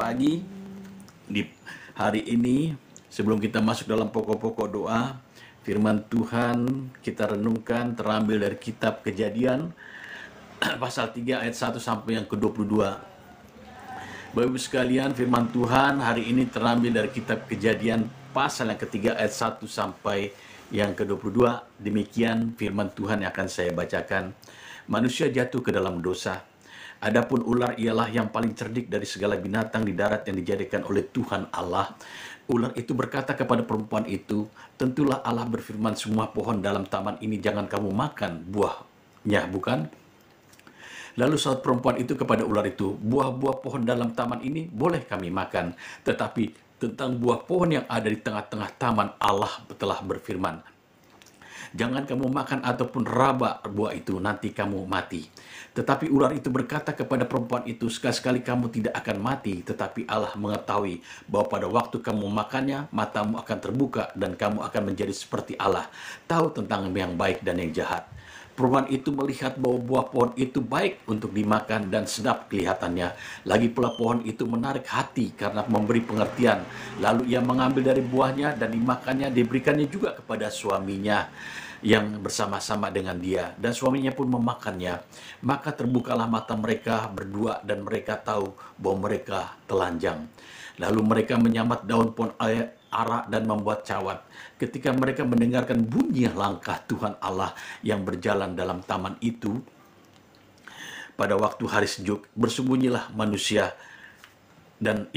pagi. Di hari ini, sebelum kita masuk dalam pokok-pokok doa, firman Tuhan kita renungkan terambil dari kitab Kejadian pasal 3 ayat 1 sampai yang ke-22. Bapak Ibu sekalian, firman Tuhan hari ini terambil dari kitab Kejadian pasal yang ketiga ayat 1 sampai yang ke-22. Demikian firman Tuhan yang akan saya bacakan. Manusia jatuh ke dalam dosa. Adapun ular ialah yang paling cerdik dari segala binatang di darat yang dijadikan oleh Tuhan Allah. Ular itu berkata kepada perempuan itu, tentulah Allah berfirman, semua pohon dalam taman ini jangan kamu makan buahnya, bukan? Lalu saut perempuan itu kepada ular itu, buah-buah pohon dalam taman ini boleh kami makan. Tetapi tentang buah pohon yang ada di tengah-tengah taman, Allah telah berfirman, jangan kamu makan ataupun raba buah itu, nanti kamu mati. Tetapi ular itu berkata kepada perempuan itu, sekali-sekali kamu tidak akan mati, tetapi Allah mengetahui bahwa pada waktu kamu makannya, matamu akan terbuka dan kamu akan menjadi seperti Allah, tahu tentang yang baik dan yang jahat. Perempuan itu melihat bahwa buah pohon itu baik untuk dimakan dan sedap kelihatannya. Lagi pula pohon itu menarik hati karena memberi pengertian. Lalu ia mengambil dari buahnya dan dimakannya, diberikannya juga kepada suaminya yang bersama-sama dengan dia. Dan suaminya pun memakannya. Maka terbukalah mata mereka berdua dan mereka tahu bahwa mereka telanjang. Lalu mereka menyambat daun pohon ara dan membuat cawat. Ketika mereka mendengarkan bunyi langkah Tuhan Allah yang berjalan dalam taman itu, pada waktu hari sejuk, bersembunyilah manusia dan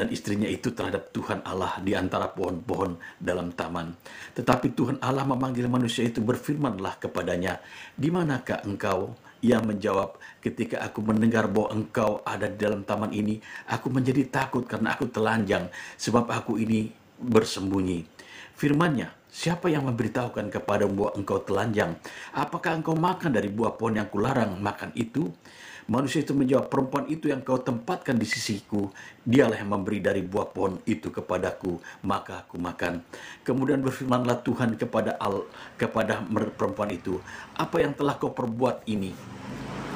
istrinya itu terhadap Tuhan Allah di antara pohon-pohon dalam taman. Tetapi Tuhan Allah memanggil manusia itu, berfirmanlah kepadanya, di manakah engkau? Ia menjawab, ketika aku mendengar bahwa engkau ada di dalam taman ini, aku menjadi takut karena aku telanjang, sebab aku ini bersembunyi. Firman-Nya, siapa yang memberitahukan kepadamu bahwa engkau telanjang? Apakah engkau makan dari buah pohon yang kularang makan itu? Manusia itu menjawab, perempuan itu yang kau tempatkan di sisiku, dialah yang memberi dari buah pohon itu kepadaku, maka aku makan. Kemudian berfirmanlah Tuhan kepada perempuan itu, apa yang telah kau perbuat ini?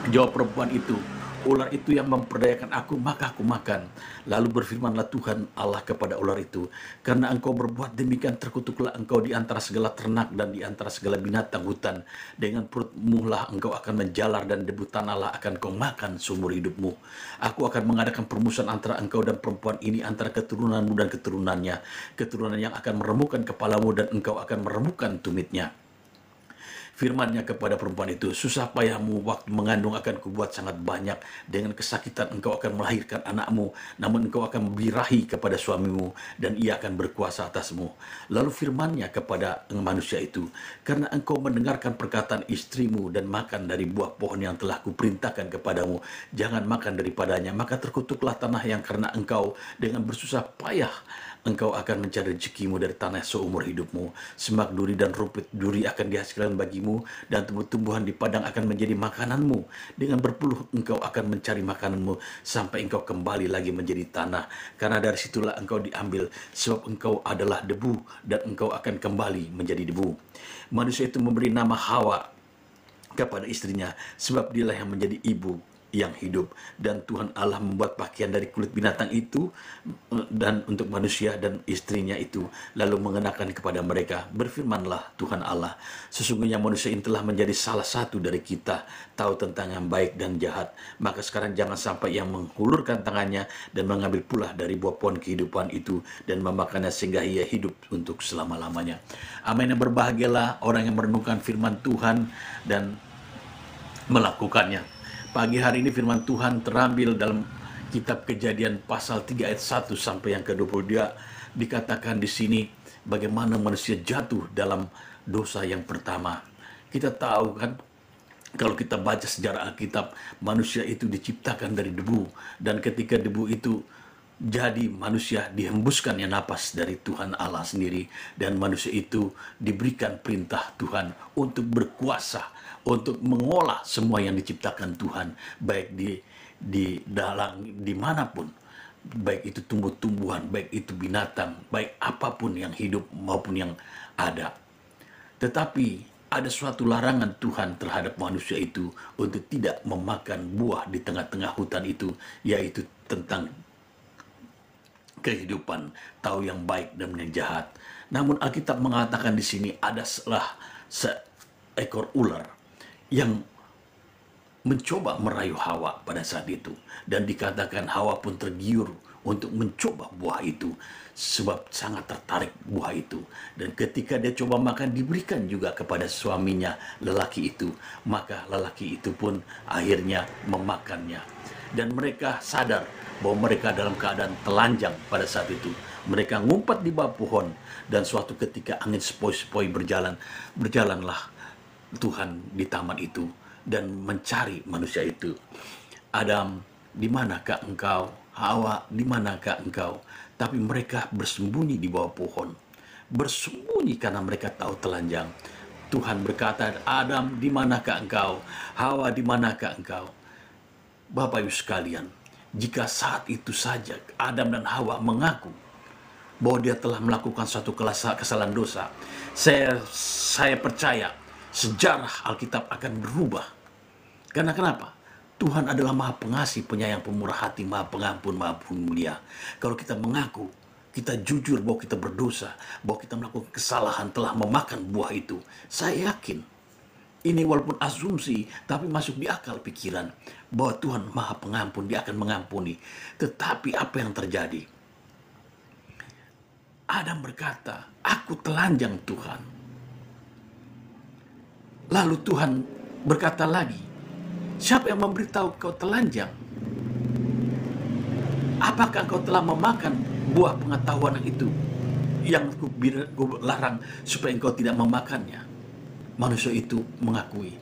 Jawab perempuan itu, ular itu yang memperdayakan aku, maka aku makan. Lalu berfirmanlah Tuhan Allah kepada ular itu, karena engkau berbuat demikian, terkutuklah engkau di antara segala ternak dan di antara segala binatang hutan. Dengan perutmu lah engkau akan menjalar dan debu tanahlah akan kau makan seumur hidupmu. Aku akan mengadakan permusuhan antara engkau dan perempuan ini, antara keturunanmu dan keturunannya. Keturunan yang akan meremukkan kepalamu dan engkau akan meremukkan tumitnya. Firman-Nya kepada perempuan itu, susah payahmu waktu mengandung akan kubuat sangat banyak. Dengan kesakitan engkau akan melahirkan anakmu, namun engkau akan birahi kepada suamimu, dan ia akan berkuasa atasmu. Lalu firman-Nya kepada manusia itu, karena engkau mendengarkan perkataan istrimu dan makan dari buah pohon yang telah kuperintahkan kepadamu, jangan makan daripadanya, maka terkutuklah tanah yang karena engkau dengan bersusah payah engkau akan mencari rezekimu dari tanah seumur hidupmu. Semak duri dan rumput duri akan dihasilkan bagimu, dan tumbuh-tumbuhan di padang akan menjadi makananmu. Dengan berpuluh engkau akan mencari makananmu, sampai engkau kembali lagi menjadi tanah. Karena dari situlah engkau diambil, sebab engkau adalah debu, dan engkau akan kembali menjadi debu. Manusia itu memberi nama Hawa kepada istrinya, sebab dialah yang menjadi ibu yang hidup. Dan Tuhan Allah membuat pakaian dari kulit binatang itu dan untuk manusia dan istrinya itu, lalu mengenakan kepada mereka. Berfirmanlah Tuhan Allah, sesungguhnya manusia ini telah menjadi salah satu dari kita, tahu tentang yang baik dan jahat. Maka sekarang jangan sampai yang menghulurkan tangannya dan mengambil pula dari buah pohon kehidupan itu dan memakannya sehingga ia hidup untuk selama-lamanya. Amin. Yang berbahagialah orang yang merenungkan firman Tuhan dan melakukannya. Pagi hari ini firman Tuhan terambil dalam kitab Kejadian pasal 3 ayat 1 sampai yang ke-22. Dikatakan di sini bagaimana manusia jatuh dalam dosa yang pertama. Kita tahu kan, kalau kita baca sejarah Alkitab, manusia itu diciptakan dari debu, dan ketika debu itu jadi, manusia dihembuskannya napas dari Tuhan Allah sendiri, dan manusia itu diberikan perintah Tuhan untuk berkuasa, untuk mengolah semua yang diciptakan Tuhan, baik di dalam dimanapun, baik itu tumbuh-tumbuhan, baik itu binatang, baik apapun yang hidup maupun yang ada. Tetapi ada suatu larangan Tuhan terhadap manusia itu untuk tidak memakan buah di tengah-tengah hutan itu, yaitu tentang kehidupan, tahu yang baik dan yang jahat. Namun Alkitab mengatakan di sini ada seekor ular yang mencoba merayu Hawa pada saat itu, dan dikatakan Hawa pun tergiur untuk mencoba buah itu sebab sangat tertarik buah itu, dan ketika dia coba makan diberikan juga kepada suaminya lelaki itu, maka lelaki itu pun akhirnya memakannya, dan mereka sadar bahwa mereka dalam keadaan telanjang pada saat itu. Mereka ngumpet di bawah pohon, dan suatu ketika angin sepoi-sepoi berjalanlah Tuhan di taman itu dan mencari manusia itu. Adam, di manakah engkau? Hawa, di manakah engkau? Tapi mereka bersembunyi di bawah pohon. Bersembunyi karena mereka tahu telanjang. Tuhan berkata, Adam, di manakah engkau? Hawa, di manakah engkau? Bapak Ibu sekalian, jika saat itu saja Adam dan Hawa mengaku bahwa dia telah melakukan suatu kesalahan dosa, saya percaya sejarah Alkitab akan berubah. Karena kenapa? Tuhan adalah Maha Pengasih, Penyayang, Pemurah hati, Maha Pengampun, Maha Mulia. Kalau kita mengaku, kita jujur bahwa kita berdosa, bahwa kita melakukan kesalahan, telah memakan buah itu, saya yakin ini walaupun asumsi, tapi masuk di akal pikiran bahwa Tuhan Maha Pengampun, Dia akan mengampuni. Tetapi apa yang terjadi? Adam berkata, aku telanjang Tuhan. Lalu Tuhan berkata lagi, siapa yang memberitahu kau telanjang? Apakah kau telah memakan buah pengetahuan itu yang ku larang supaya engkau tidak memakannya? Manusia itu mengakui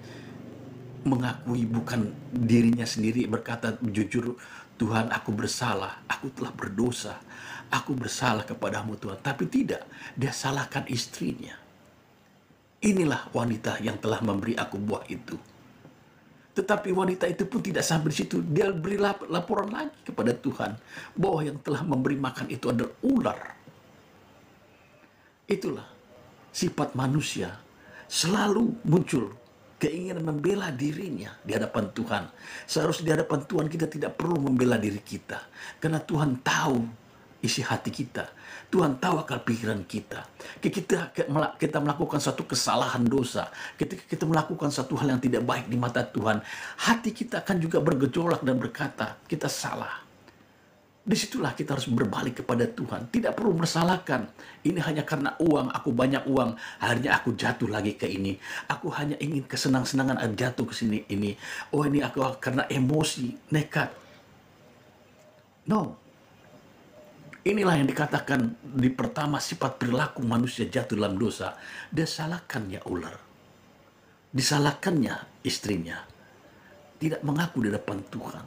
bukan dirinya sendiri, berkata jujur, Tuhan, aku bersalah, aku telah berdosa, aku bersalah kepadamu Tuhan. Tapi tidak, dia salahkan istrinya. Inilah wanita yang telah memberi aku buah itu. Tetapi wanita itu pun tidak sampai di situ. Dia beri laporan lagi kepada Tuhan bahwa yang telah memberi makan itu adalah ular. Itulah sifat manusia, selalu muncul keinginan membela dirinya di hadapan Tuhan. Seharusnya di hadapan Tuhan kita tidak perlu membela diri kita, karena Tuhan tahu isi hati kita. Tuhan tahu akal pikiran kita. Kita melakukan satu kesalahan dosa, ketika kita melakukan satu hal yang tidak baik di mata Tuhan, hati kita akan juga bergejolak dan berkata, kita salah. Disitulah kita harus berbalik kepada Tuhan. Tidak perlu bersalahkan. Ini hanya karena uang, aku banyak uang, akhirnya aku jatuh lagi ke ini. Aku hanya ingin kesenang-senangan, jatuh ke sini ini. Oh, ini aku karena emosi, nekat. No. Inilah yang dikatakan di pertama, sifat perilaku manusia jatuh dalam dosa. Disalahkannya ular. Disalahkannya istrinya. Tidak mengaku di depan Tuhan.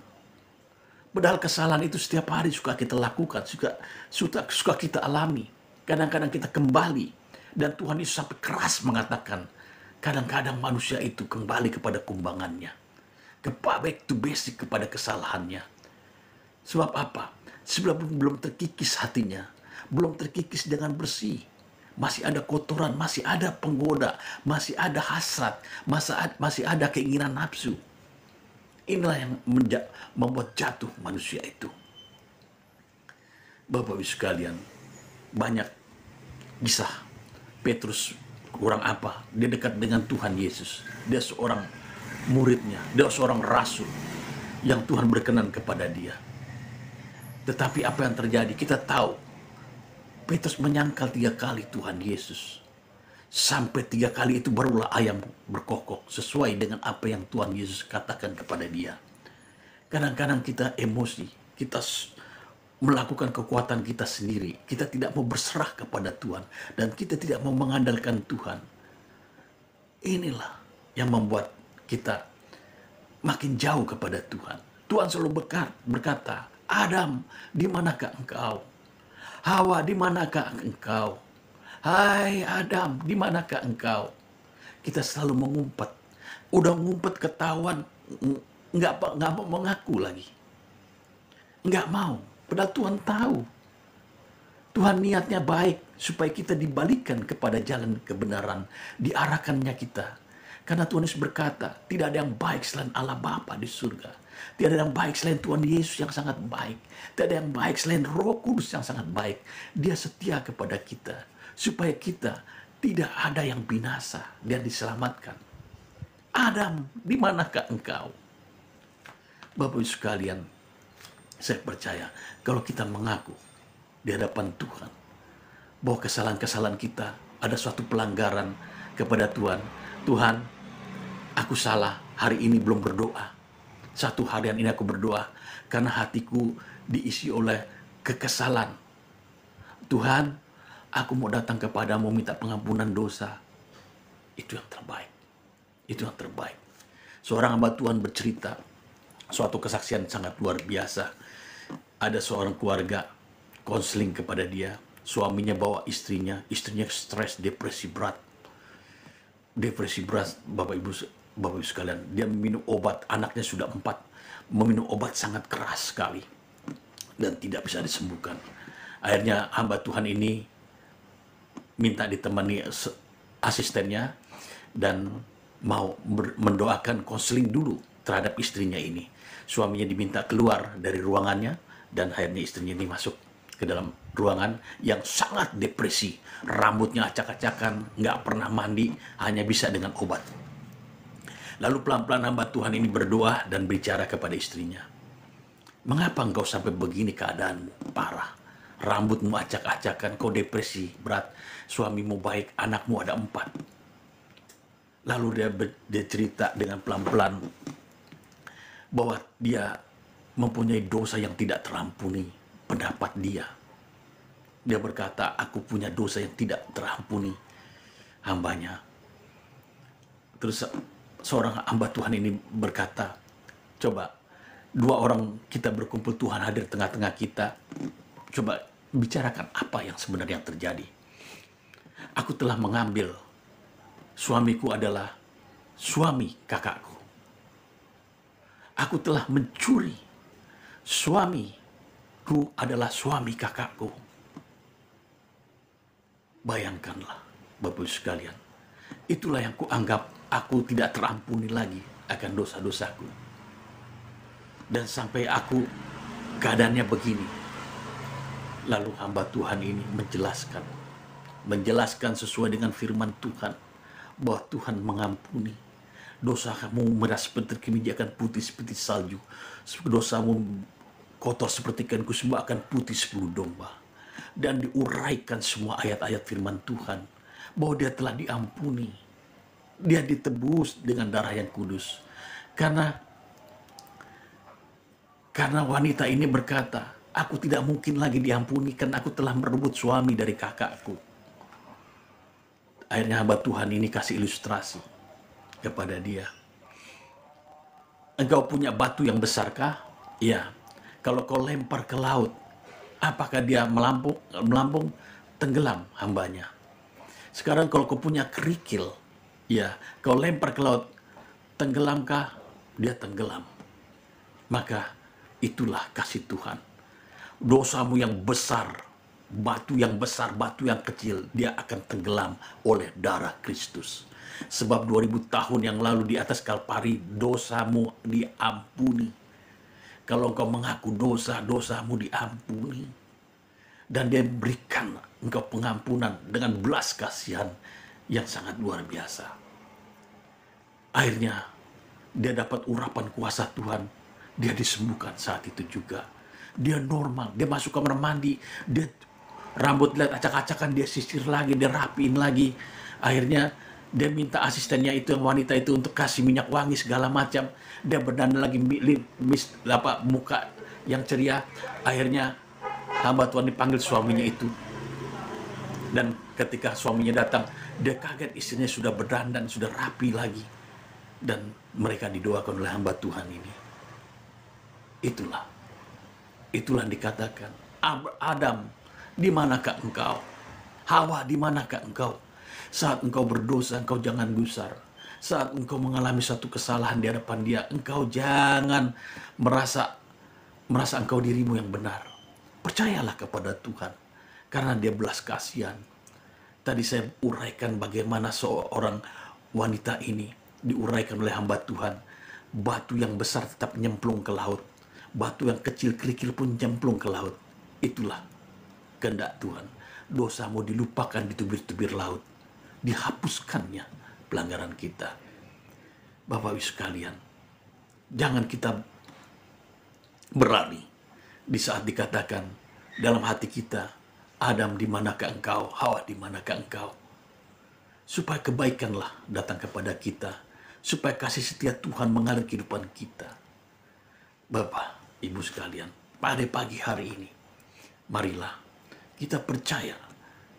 Padahal kesalahan itu setiap hari suka kita lakukan, suka kita alami. Kadang-kadang kita kembali. Dan Tuhan Yesus sampai keras mengatakan, kadang-kadang manusia itu kembali kepada kumbangannya. Back to basic, kepada kesalahannya. Sebab apa? Sebab belum terkikis hatinya, belum terkikis dengan bersih. Masih ada kotoran, masih ada penggoda, masih ada hasrat, masih ada keinginan nafsu. Inilah yang membuat jatuh manusia itu. Bapak Ibu sekalian, banyak kisah Petrus kurang apa? Dia dekat dengan Tuhan Yesus. Dia seorang muridnya, dia seorang rasul yang Tuhan berkenan kepada dia. Tetapi apa yang terjadi? Kita tahu Petrus menyangkal 3 kali Tuhan Yesus. Sampai 3 kali itu barulah ayam berkokok sesuai dengan apa yang Tuhan Yesus katakan kepada dia. Kadang-kadang kita emosi, kita melakukan kekuatan kita sendiri. Kita tidak mau berserah kepada Tuhan, dan kita tidak mau mengandalkan Tuhan. Inilah yang membuat kita makin jauh kepada Tuhan. Tuhan selalu berkata, Adam, di manakah engkau? Hawa, di manakah engkau? Hai Adam, di manakah engkau? Kita selalu mengumpet. Udah ngumpet ketahuan, nggak mau mengaku lagi. Nggak mau. Padahal Tuhan tahu. Tuhan niatnya baik supaya kita dibalikkan kepada jalan kebenaran, diarahkannya kita. Karena Tuhan Yesus berkata, tidak ada yang baik selain Allah Bapa di surga. Tiada yang baik selain Tuhan Yesus yang sangat baik. Tiada yang baik selain Roh Kudus yang sangat baik. Dia setia kepada kita, supaya kita tidak ada yang binasa dan diselamatkan. Adam, di manakah engkau? Bapak Ibu sekalian, saya percaya kalau kita mengaku di hadapan Tuhan bahwa kesalahan-kesalahan kita ada suatu pelanggaran kepada Tuhan. Tuhan, aku salah, hari ini belum berdoa. Satu harian ini aku berdoa karena hatiku diisi oleh kekesalan. Tuhan, aku mau datang kepadamu minta pengampunan dosa. Itu yang terbaik. Itu yang terbaik. Seorang hamba Tuhan bercerita suatu kesaksian sangat luar biasa. Ada seorang keluarga konseling kepada dia. Suaminya bawa istrinya stres, depresi berat. Depresi berat, Bapak Ibu sekalian. Dia minum obat, anaknya sudah 4, meminum obat sangat keras sekali dan tidak bisa disembuhkan. Akhirnya hamba Tuhan ini minta ditemani asistennya dan mau mendoakan konseling dulu terhadap istrinya ini. Suaminya diminta keluar dari ruangannya dan akhirnya istrinya ini masuk ke dalam ruangan yang sangat depresi. Rambutnya acak-acakan, nggak pernah mandi, hanya bisa dengan obat. Lalu pelan-pelan hamba Tuhan ini berdoa dan bicara kepada istrinya. Mengapa engkau sampai begini keadaanmu? Parah. Rambutmu acak-acakan, kau depresi berat. Suamimu baik, anakmu ada 4. Lalu dia cerita dengan pelan-pelan bahwa dia mempunyai dosa yang tidak terampuni. Pendapat dia berkata, aku punya dosa yang tidak terampuni hambanya. Terus seorang hamba Tuhan ini berkata, coba 2 orang kita berkumpul, Tuhan hadir tengah-tengah kita, coba bicarakan apa yang sebenarnya terjadi. Aku telah mengambil, suamiku adalah suami kakakku. Aku telah mencuri, suamiku adalah suami kakakku. Bayangkanlah, Bapak Ibu sekalian, itulah yang kuanggap aku tidak terampuni lagi akan dosa-dosaku. Dan sampai aku keadaannya begini. Lalu hamba Tuhan ini menjelaskan sesuai dengan firman Tuhan, bahwa Tuhan mengampuni. Dosa kamu merah seperti kemeja akan putih seperti salju. Dosamu kotor seperti kain kusuma akan putih 10 domba. Dan diuraikan semua ayat-ayat firman Tuhan, bahwa dia telah diampuni. Dia ditebus dengan darah yang kudus. Karena wanita ini berkata, aku tidak mungkin lagi diampuni karena aku telah merebut suami dari kakakku. Akhirnya hamba Tuhan ini kasih ilustrasi kepada dia. Engkau punya batu yang besarkah? Ya. Kalau kau lempar ke laut, apakah dia melampung? Tenggelam hambanya. Sekarang kalau kau punya kerikil, ya, kau lempar ke laut, tenggelamkah? Dia tenggelam. Maka itulah kasih Tuhan. Dosamu yang besar, batu yang besar, batu yang kecil, dia akan tenggelam oleh darah Kristus. Sebab 2000 tahun yang lalu di atas Kalpari, dosamu diampuni. Kalau engkau mengaku dosa, dosamu diampuni. Dan dia berikan engkau pengampunan dengan belas kasihan yang sangat luar biasa. Akhirnya, dia dapat urapan kuasa Tuhan. Dia disembuhkan saat itu juga. Dia normal, dia masuk kamar mandi, dia rambut lihat acak-acakan, dia sisir lagi, dia rapiin lagi. Akhirnya dia minta asistennya itu, yang wanita itu, untuk kasih minyak wangi segala macam. Dia berdandan lagi, muka yang ceria. Akhirnya hamba Tuhan dipanggil suaminya itu. Dan ketika suaminya datang, dia kaget istrinya sudah berdandan, sudah rapi lagi. Dan mereka didoakan oleh hamba Tuhan ini. Itulah yang dikatakan, Adam, di manakah engkau? Hawa, di manakah engkau? Saat engkau berdosa, engkau jangan gusar. Saat engkau mengalami satu kesalahan di hadapan dia, engkau jangan merasa engkau dirimu yang benar. Percayalah kepada Tuhan, karena dia belas kasihan. Tadi saya uraikan bagaimana seorang wanita ini diuraikan oleh hamba Tuhan, Batu yang besar tetap nyemplung ke laut. Batu yang kecil kerikil pun nyemplung ke laut. Itulah kehendak Tuhan. Dosamu dilupakan di tubir-tubir laut. Dihapuskannya pelanggaran kita. Bapak Ibu sekalian, jangan kita berlari di saat dikatakan dalam hati kita, Adam, di manakah engkau? Hawa, di manakah engkau? Supaya kebaikanlah datang kepada kita, supaya kasih setia Tuhan mengalir kehidupan kita. Bapak, Ibu sekalian, pada pagi hari ini, marilah kita percaya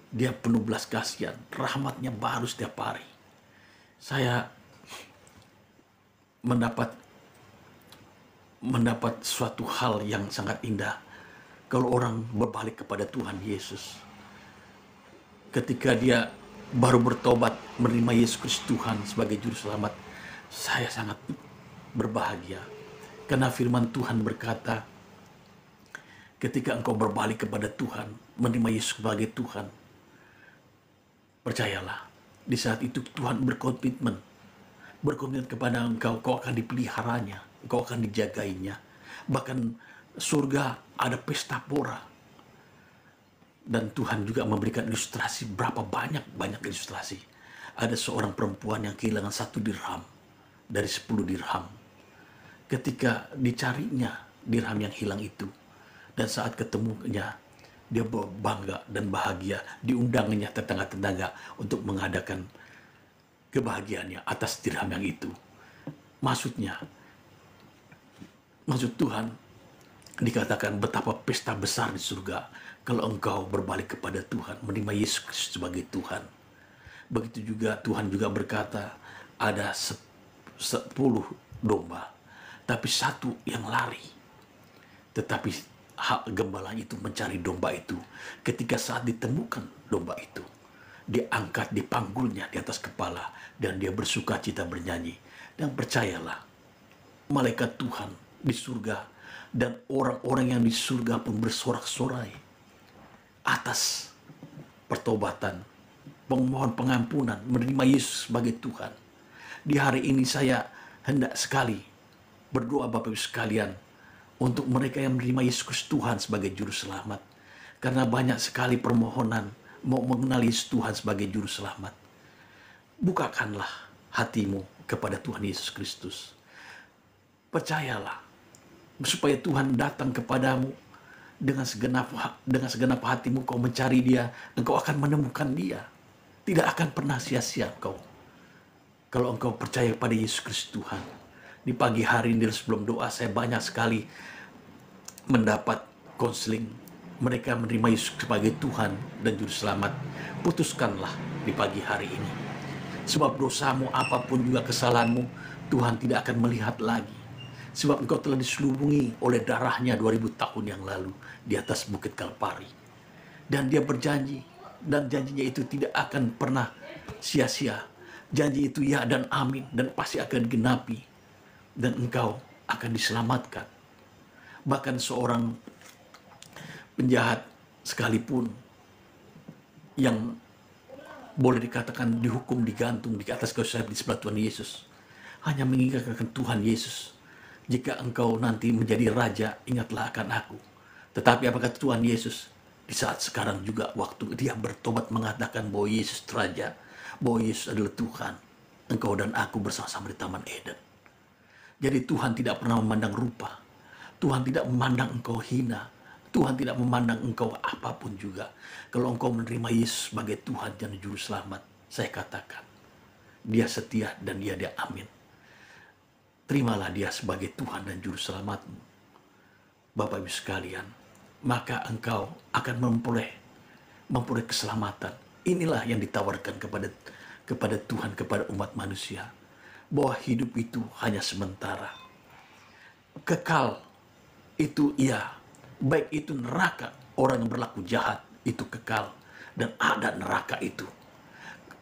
Dia penuh belas kasihan, rahmatnya baru setiap hari. Saya mendapat suatu hal yang sangat indah kalau orang berbalik kepada Tuhan Yesus. Ketika dia baru bertobat menerima Yesus Kristus Tuhan sebagai juru selamat, saya sangat berbahagia karena firman Tuhan berkata, ketika engkau berbalik kepada Tuhan, menerima Yesus sebagai Tuhan, percayalah, di saat itu Tuhan berkomitmen kepada engkau, kau akan dipeliharanya, kau akan dijagainya. Bahkan surga ada pesta pora. Dan Tuhan juga memberikan ilustrasi, berapa banyak ilustrasi. Ada seorang perempuan yang kehilangan 1 dirham dari 10 dirham. Ketika dicarinya dirham yang hilang itu, dan saat ketemunya, dia bangga dan bahagia, diundangnya tetangga-tetangga untuk mengadakan kebahagiaannya atas dirham yang itu. Maksud Tuhan dikatakan betapa pesta besar di surga kalau engkau berbalik kepada Tuhan, menerima Yesus Kristus sebagai Tuhan. Begitu juga Tuhan juga berkata, ada 10 domba, tapi 1 yang lari. Tetapi hak gembala itu mencari domba itu. Ketika saat ditemukan domba itu, diangkat, dipanggulnya di atas kepala, dan dia bersuka cita bernyanyi. Dan percayalah, malaikat Tuhan di surga dan orang-orang yang di surga pun bersorak-sorai atas pertobatan, pemohon pengampunan, menerima Yesus sebagai Tuhan. Di hari ini saya hendak sekali berdoa Bapak Ibu sekalian untuk mereka yang menerima Yesus Kristus Tuhan sebagai juru selamat. Karena banyak sekali permohonan mau mengenal Yesus Tuhan sebagai juru selamat. Bukakanlah hatimu kepada Tuhan Yesus Kristus. Percayalah, supaya Tuhan datang kepadamu dengan segenap hatimu, kau mencari Dia, engkau akan menemukan Dia. Tidak akan pernah sia-sia engkau kalau engkau percaya pada Yesus Kristus Tuhan. Di pagi hari ini sebelum doa, saya banyak sekali mendapat konseling. Mereka menerima Yesus sebagai Tuhan dan Juru Selamat. Putuskanlah di pagi hari ini. Sebab dosamu apapun juga kesalahanmu, Tuhan tidak akan melihat lagi. Sebab engkau telah diselubungi oleh darahnya 2000 tahun yang lalu di atas Bukit Kalpari. Dan Dia berjanji, dan janjinya itu tidak akan pernah sia-sia. Janji itu ya dan amin, dan pasti akan genapi. Dan engkau akan diselamatkan. Bahkan seorang penjahat sekalipun yang boleh dikatakan dihukum digantung di atas kayu salib di sebelah Tuhan Yesus, hanya mengingatkan Tuhan Yesus, jika engkau nanti menjadi raja, ingatlah akan aku. Tetapi apa kata Tuhan Yesus? Di saat sekarang juga waktu dia bertobat mengatakan bahwa Yesus raja, bahwa Yesus adalah Tuhan, engkau dan aku bersama-sama di Taman Eden. Jadi Tuhan tidak pernah memandang rupa, Tuhan tidak memandang engkau hina, Tuhan tidak memandang engkau apapun juga. Kalau engkau menerima Yesus sebagai Tuhan dan Juru Selamat, saya katakan, Dia setia dan Dia amin. Terimalah Dia sebagai Tuhan dan Juru Selamatmu. Bapak Ibu sekalian, maka engkau akan memperoleh keselamatan. Inilah yang ditawarkan kepada Tuhan, kepada umat manusia. Bahwa hidup itu hanya sementara. Kekal itu iya. Baik itu neraka, orang yang berlaku jahat itu kekal. Dan ada neraka itu.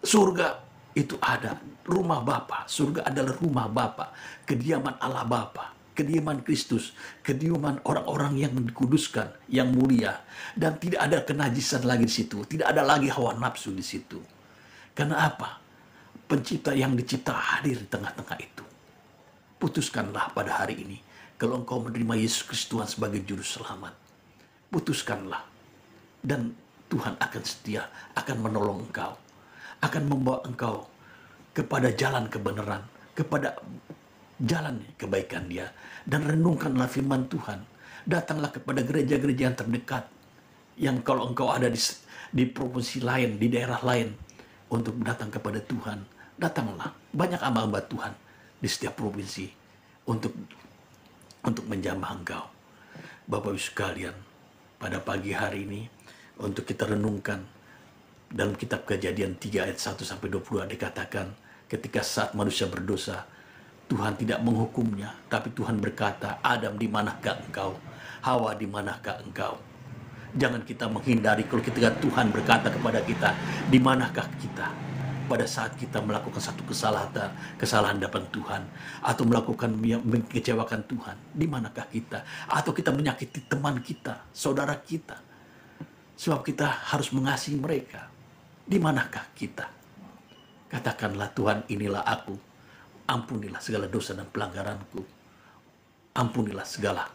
Surga itu ada. Rumah Bapa. Surga adalah rumah Bapa. Kediaman Allah Bapa. Kediaman Kristus. Kediaman orang-orang yang dikuduskan. Yang mulia. Dan tidak ada kenajisan lagi di situ. Tidak ada lagi hawa nafsu di situ. Karena apa? Pencipta yang dicipta hadir di tengah-tengah itu. putuskanlah pada hari ini. Kalau engkau menerima Yesus Kristus Tuhan sebagai juru selamat, putuskanlah. Dan Tuhan akan setia, akan menolong engkau, akan membawa engkau kepada jalan kebenaran, kepada jalan kebaikan Dia. Dan renungkanlah firman Tuhan. Datanglah kepada gereja-gereja yang terdekat, yang kalau engkau ada di provinsi lain, di daerah lain, untuk datang kepada Tuhan, datanglah. Banyak hamba-hamba Tuhan di setiap provinsi untuk menjamah engkau. Bapak Ibu sekalian, pada pagi hari ini untuk kita renungkan dalam kitab Kejadian 3 ayat 1 sampai 22 dikatakan, ketika saat manusia berdosa, Tuhan tidak menghukumnya, tapi Tuhan berkata, Adam, di manakah engkau? Hawa, di manakah engkau? Jangan kita menghindari kalau ketika Tuhan berkata kepada kita, di manakah kita? Pada saat kita melakukan satu kesalahan depan Tuhan, atau melakukan yang mengecewakan Tuhan, di manakah kita? Atau kita menyakiti teman kita, saudara kita, sebab kita harus mengasihi mereka. Di manakah kita? Katakanlah, Tuhan, inilah aku. Ampunilah segala dosa dan pelanggaranku. Ampunilah segala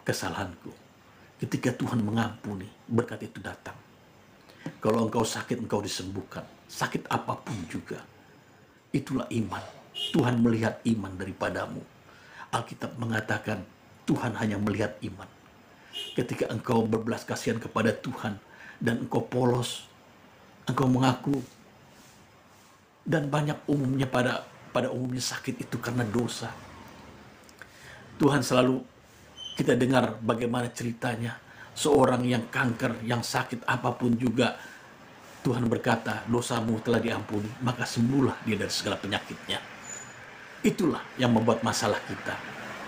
kesalahanku. Ketika Tuhan mengampuni, berkat itu datang. Kalau engkau sakit, engkau disembuhkan. Sakit apapun juga. Itulah iman. Tuhan melihat iman daripadamu. Alkitab mengatakan, Tuhan hanya melihat iman. Ketika engkau berbelas kasihan kepada Tuhan, dan engkau polos, engkau mengaku, dan banyak umumnya pada umumnya sakit itu karena dosa. Tuhan selalu, kita dengar bagaimana ceritanya, seorang yang kanker, yang sakit apapun juga, Tuhan berkata, dosamu telah diampuni, maka sembuhlah dia dari segala penyakitnya. Itulah yang membuat masalah kita.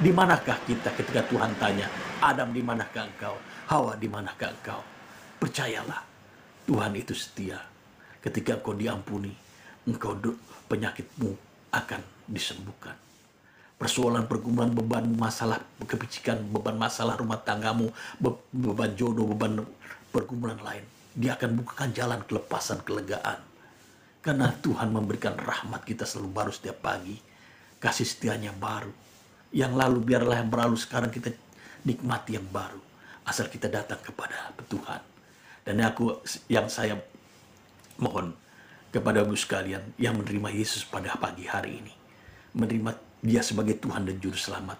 Di manakah kita ketika Tuhan tanya, Adam, di manakah engkau? Hawa, di manakah engkau? Percayalah, Tuhan itu setia. Ketika engkau diampuni, penyakitmu akan disembuhkan. Persoalan, pergumulan, beban masalah kepicikan, beban masalah rumah tanggamu, beban jodoh, beban pergumulan lain, Dia akan bukakan jalan kelepasan, kelegaan. Karena Tuhan memberikan rahmat kita selalu baru setiap pagi. Kasih setianya baru. Yang lalu biarlah yang berlalu, sekarang kita nikmati yang baru. Asal kita datang kepada Tuhan. Dan yang saya mohon kepada ibu sekalian yang menerima Yesus pada pagi hari ini, menerima Dia sebagai Tuhan dan Juru Selamat,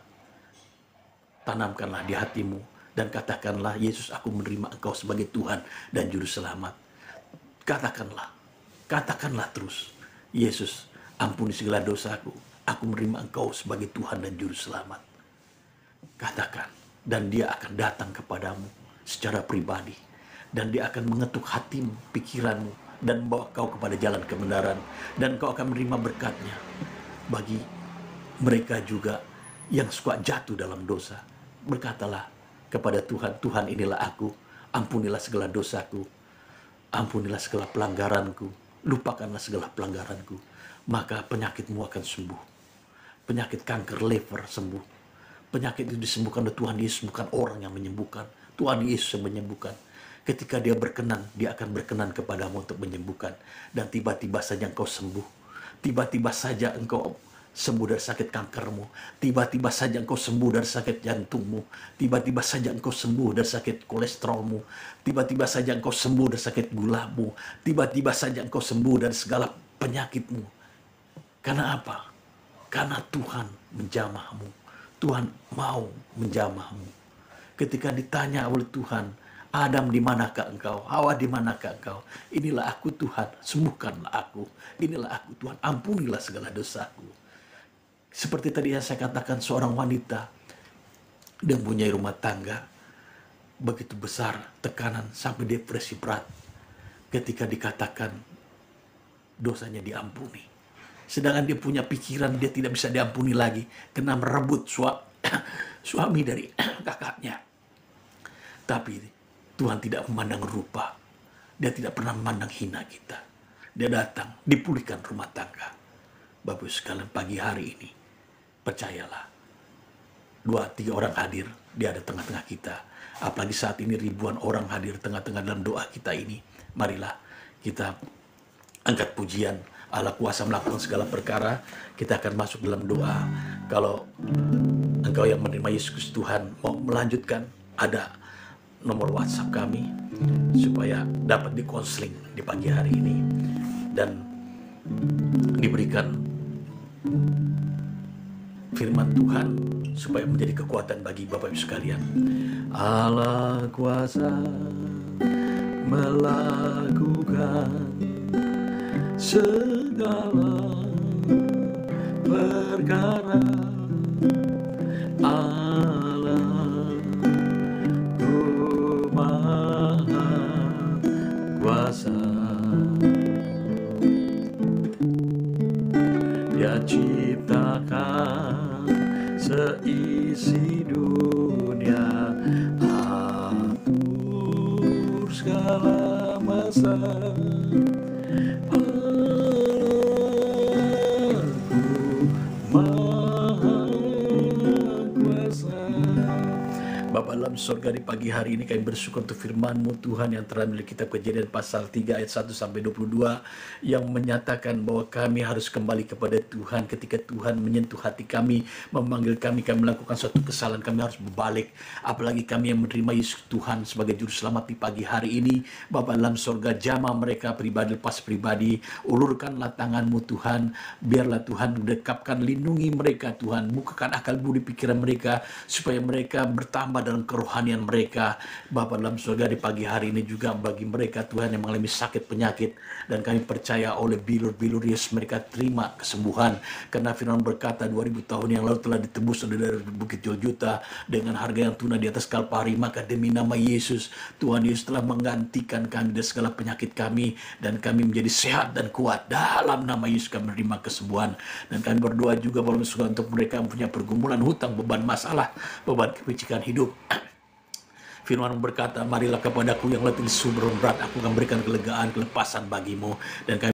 tanamkanlah di hatimu dan katakanlah, Yesus, aku menerima Engkau sebagai Tuhan dan Juru Selamat. Katakanlah terus, Yesus, ampuni segala dosaku, aku menerima Engkau sebagai Tuhan dan Juru Selamat. Katakan, dan Dia akan datang kepadamu secara pribadi, dan Dia akan mengetuk hatimu, pikiranmu, dan membawa kau kepada jalan kebenaran, dan kau akan menerima berkat-Nya. Bagi mereka juga yang suka jatuh dalam dosa, berkatalah kepada Tuhan, Tuhan, inilah aku, ampunilah segala dosaku, ampunilah segala pelanggaranku, lupakanlah segala pelanggaranku, maka penyakitmu akan sembuh. Penyakit kanker lever sembuh. Penyakit itu disembuhkan oleh Tuhan Yesus, bukan orang yang menyembuhkan. Tuhan Yesus yang menyembuhkan. Ketika Dia berkenan, Dia akan berkenan kepadamu untuk menyembuhkan. Dan tiba-tiba saja engkau sembuh. Tiba-tiba saja engkau sembuh dari sakit kankermu. Tiba-tiba saja engkau sembuh dari sakit jantungmu. Tiba-tiba saja engkau sembuh dari sakit kolesterolmu. Tiba-tiba saja engkau sembuh dari sakit gulamu. Tiba-tiba saja engkau sembuh dari segala penyakitmu. Karena apa? Karena Tuhan menjamahmu. Tuhan mau menjamahmu. Ketika ditanya oleh Tuhan, Adam, di manakah engkau? Hawa, di manakah engkau? Inilah aku, Tuhan, sembuhkanlah aku. Inilah aku, Tuhan, ampunilah segala dosaku. Seperti tadi yang saya katakan, seorang wanita yang mempunyai rumah tangga, begitu besar tekanan sampai depresi berat ketika dikatakan dosanya diampuni. Sedangkan dia punya pikiran dia tidak bisa diampuni lagi karena merebut suami dari kakaknya. Tapi Tuhan tidak memandang rupa. Dia tidak pernah memandang hina kita. Dia datang, dipulihkan rumah tangga. Bapak sekalian, pagi hari ini, percayalah, 2-3 orang hadir, Dia ada tengah-tengah kita. Apalagi saat ini ribuan orang hadir tengah-tengah dalam doa kita ini. Marilah kita angkat pujian, Allah kuasa melakukan segala perkara. Kita akan masuk dalam doa. Kalau engkau yang menerima Yesus Kristus Tuhan mau melanjutkan, ada nomor WhatsApp kami supaya dapat dikonseling di pagi hari ini dan diberikan firman Tuhan supaya menjadi kekuatan bagi Bapak Ibu sekalian. Allah kuasa melakukan segala perkara. Allah Maha Kuasa, Dia ciptakan seisi dunia, atur segala masa. Bapa dalam surga, di pagi hari ini kami bersyukur untuk firman-Mu Tuhan yang terambil di kitab Kejadian pasal 3 ayat 1 sampai 22 yang menyatakan bahwa kami harus kembali kepada Tuhan ketika Tuhan menyentuh hati kami, memanggil kami melakukan suatu kesalahan, kami harus berbalik. Apalagi kami yang menerima Yesus Tuhan sebagai juru selamat di pagi hari ini. Bapa dalam surga, jamah mereka pribadi lepas pribadi, ulurkanlah tangan-Mu Tuhan, biarlah Tuhan dekapkan, lindungi mereka Tuhan, bukakan akal budi pikiran mereka supaya mereka bertambah dalam kerohanian mereka. Bapa dalam surga, di pagi hari ini juga bagi mereka Tuhan yang mengalami sakit penyakit, dan kami percaya oleh bilur-bilur Yesus mereka terima kesembuhan, karena firman berkata 2000 tahun yang lalu telah ditebus dari Bukit Golgota dengan harga yang tunai di atas Kalvari. Maka demi nama Yesus, Tuhan Yesus telah menggantikan kami dari segala penyakit kami, dan kami menjadi sehat dan kuat. Dalam nama Yesus kami menerima kesembuhan, dan kami berdoa juga Bapak Surga untuk mereka yang punya pergumulan hutang, beban masalah, beban kepicikan hidup. Firman berkata, marilah kepadaku yang letih sumber berat, aku akan berikan kelegaan, kelepasan bagimu. Dan kami